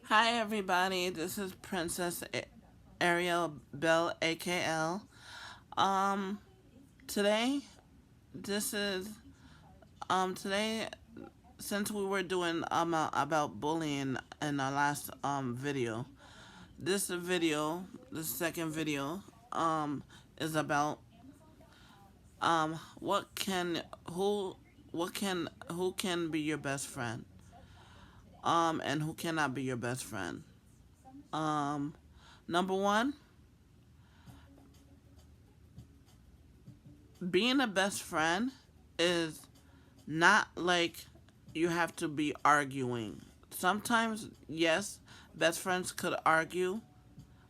Hi everybody, this is Princess Ariel Bell AKL. Um today this is today since we were doing about bullying in our last video. This video, the second video is about what can who can be your best friend and who cannot be your best friend. Um Number 1, being a best friend is not like you have to be arguing. Sometimes, yes, best friends could argue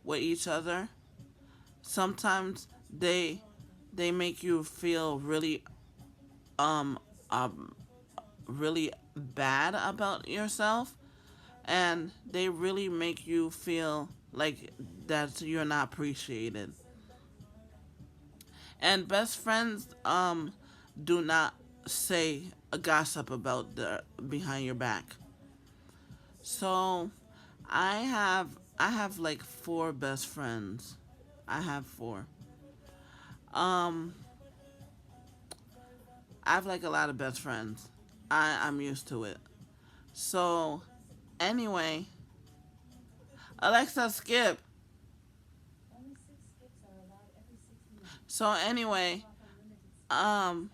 with each other. Sometimes they make you feel um um really bad about yourself, and they really make you feel like that you're not appreciated. And best friends do not say a gossip about the behind your back. So I have like four best friends. I have four. Um I have like a lot of best friends. I'm used to it. So anyway, Alexa skip. So anyway, um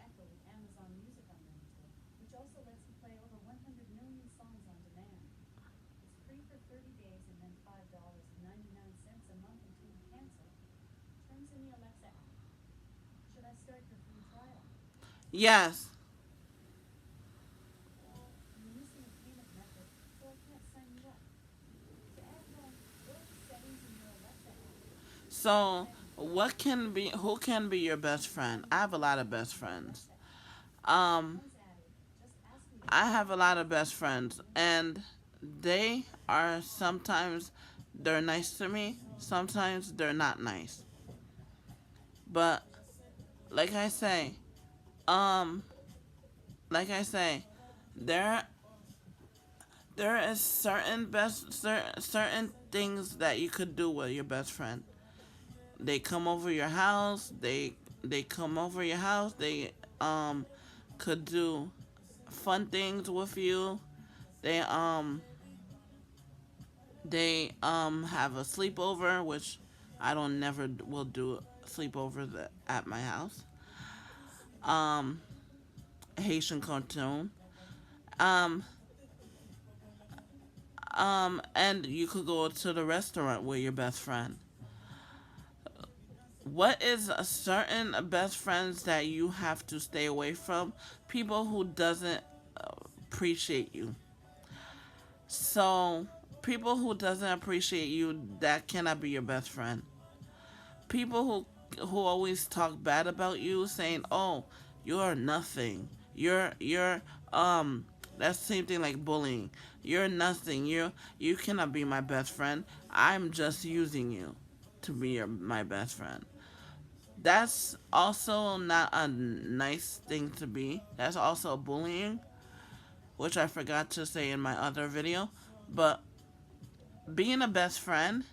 yes. So what can be who can be your best friend? I have a lot of best friends. Um I have a lot of best friends, and they are sometimes they're nice to me, sometimes they're not nice. But like I say, um, like I say, there there is certain things that you could do with your best friend. They come over your house. They come over your house. They um could do fun things with you. They have a sleepover, which I don't never will do sleepovers at my house. Um, Haitian cartoon. Um, and you could go to the restaurant with your best friend. What is a certain best friends that you have to stay away from? People who doesn't appreciate you. So people who doesn't appreciate you, that cannot be your best friend. People who always talk bad about you, saying, "Oh, you're nothing. You're that's the same thing like bullying. You're nothing. You cannot be my best friend. I'm just using you to be my best friend." That's also not a nice thing to be. That's also bullying, which I forgot to say in my other video. But being a best friend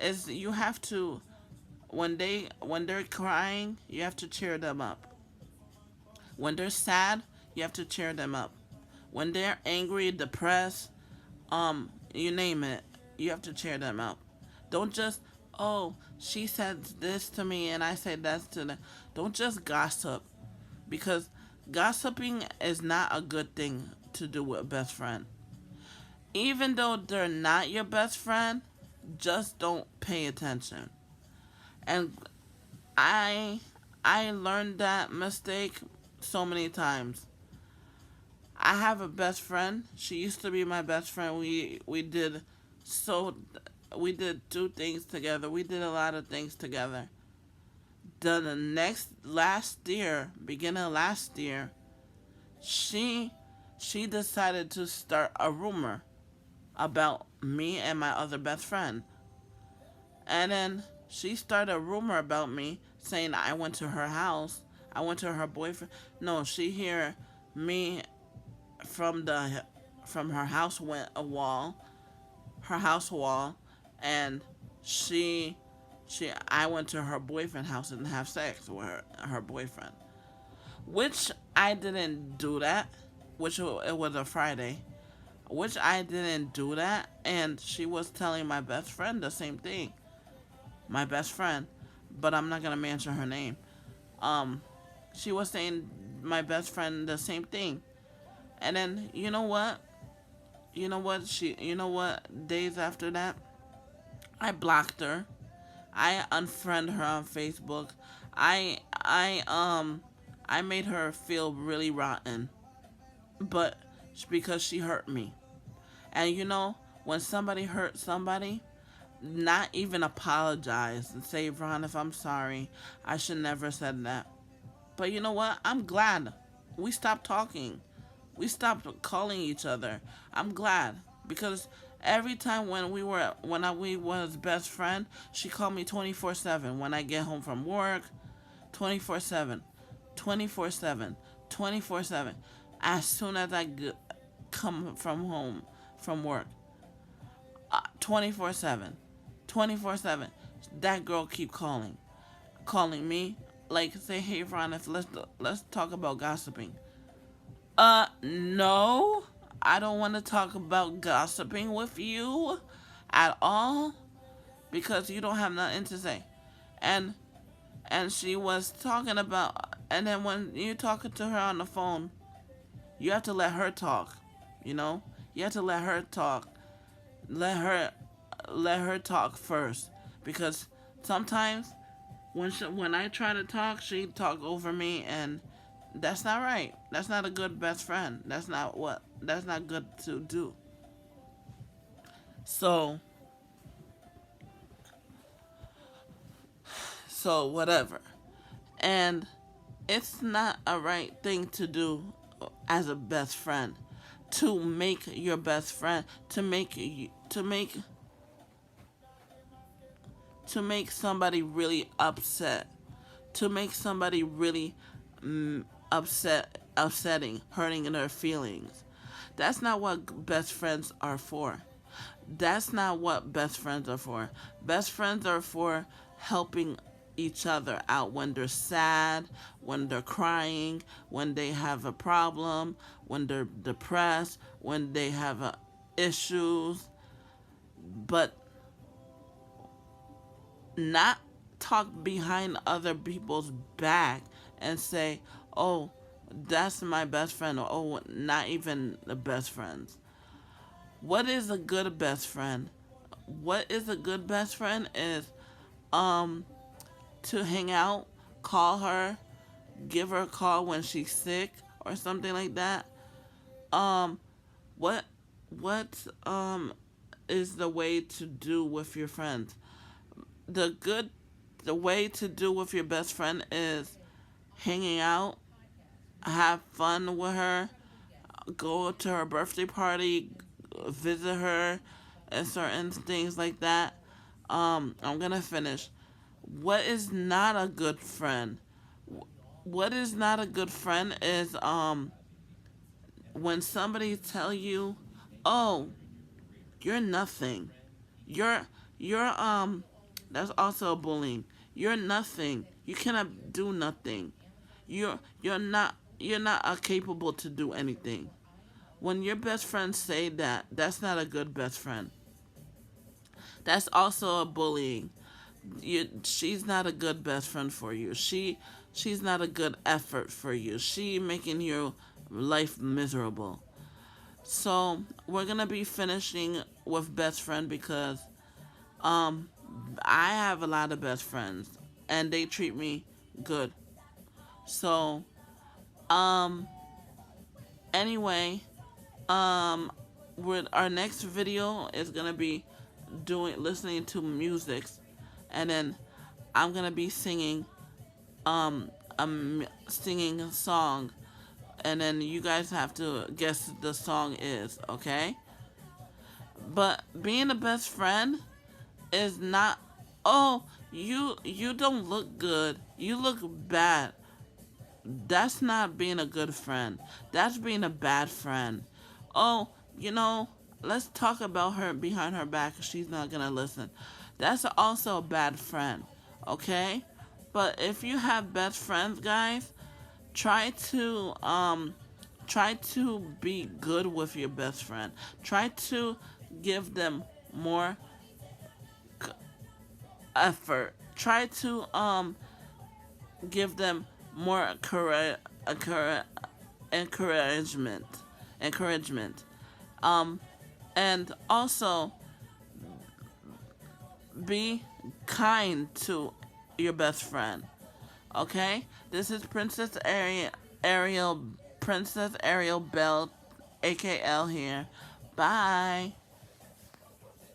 is you have to when they're crying, you have to cheer them up. When they're sad, you have to cheer them up. When they're angry, depressed, you name it, you have to cheer them up. Don't just, oh, she said this to me and I said that to them. Don't just gossip, because gossiping is not a good thing to do with a best friend. Even though they're not your best friend, just don't pay attention. And I I learned that mistake so many times. I have a best friend. She used to be my best friend. So we did two things together. We did a lot of things together. The next last year, beginning of last year, she she decided to start a rumor about me and my other best friend. And then she started a rumor about me, saying I went to her house. I went to her boyfriend. No, she hear me from the from her house went a wall. her house wall, and she I went to her boyfriend's house and have sex with her boyfriend, which I didn't do that, which it was a Friday, which I didn't do that, and she was telling my best friend the same thing, my best friend, but I'm not gonna mention her name. Um, she was saying my best friend the same thing, and then you know what? Days after that, I blocked her. I unfriend her on Facebook. I I um I made her feel really rotten, but because she hurt me. And when somebody hurts somebody, not even apologize and say, Ron, if I'm sorry, I should never said that. But you know what? I'm glad we stopped talking. We stopped calling each other. I'm glad because every time we was best friend, she called me 24/7 when I get home from work, 24/7, 24/7, 24/7. As soon as come from home from work, 24/7, 24/7. That girl keep calling me like say, hey Ron, if let's talk about gossiping. No, I don't want to talk about gossiping with you at all because you don't have nothing to say. And she was talking about, and then when you talking to her on the phone, you have to let her talk. You know, you have to let her talk. Let her talk first because sometimes when I try to talk, she talk over me, and that's not right. That's not a good best friend. That's not good to do. So whatever. And it's not a right thing to do as a best friend to make your best friend to make somebody really upset, to make somebody really upsetting, hurting in their feelings. That's not what best friends are for. That's not what best friends are for. Best friends are for helping each other out when they're sad, when they're crying, when they have a problem, when they're depressed, when they have issues, but not talk behind other people's back and say, oh, that's my best friend, or oh, not even the best friends. What is a good best friend? What is a good best friend is um to hang out, call her, give her a call when she's sick or something like that. Um what what is the way to do with your friends? The good the way to do with your best friend is hanging out, have fun with her, go to her birthday party, visit her, and certain things like that. I'm gonna finish. What is not a good friend? What is not a good friend is when somebody tell you, "Oh, you're nothing. You're that's also bullying. You're nothing. You cannot do nothing. You're not capable to do anything." When your best friends say that, that's not a good best friend. That's also a bullying. She's not a good best friend for you. She's not a good effort for you. She making your life miserable. So we're gonna be finishing with best friend because um I have a lot of best friends and they treat me good. So um anyway, um with our next video is gonna be doing listening to music, and then I'm gonna be singing singing a song, and then you guys have to guess the song is okay. But being a best friend is not, oh, you don't look good, you look bad. That's not being a good friend. That's being a bad friend. Oh, you know, let's talk about her behind her back. She's not gonna listen. That's also a bad friend, okay? But if you have best friends, guys, try to try to be good with your best friend. Try to give them more effort. Try to give them more encouragement. Encouragement. Um, and also be kind to your best friend. Okay? This is Ariel Princess Ariel Bell AKL here. Bye.